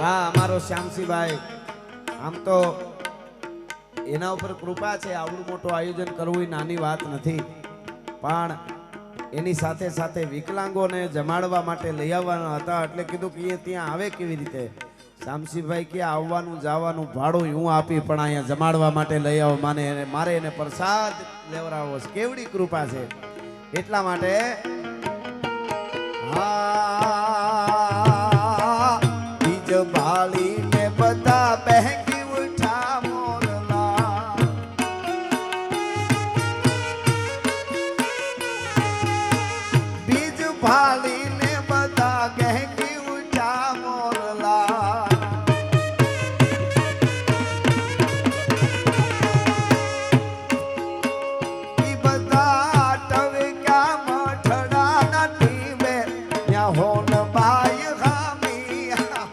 હા અમારો શ્યામસિંહભાઈ આમ તો એના ઉપર કૃપા છે આવડું મોટું આયોજન કરવું એ નાની વાત નથી પણ એની સાથે સાથે વિકલાંગોને જમાડવા માટે લઈ આવવાના હતા એટલે કીધું કે એ ત્યાં આવે કેવી રીતે શ્યામસિંહભાઈ કે આવવાનું જવાનું ભાડું હું આપી પણ અહીંયા જમાડવા માટે લઈ આવો મારે એને પ્રસાદ લેવડાવો છે કેવડી કૃપા છે એટલા માટે બીજ ભાળી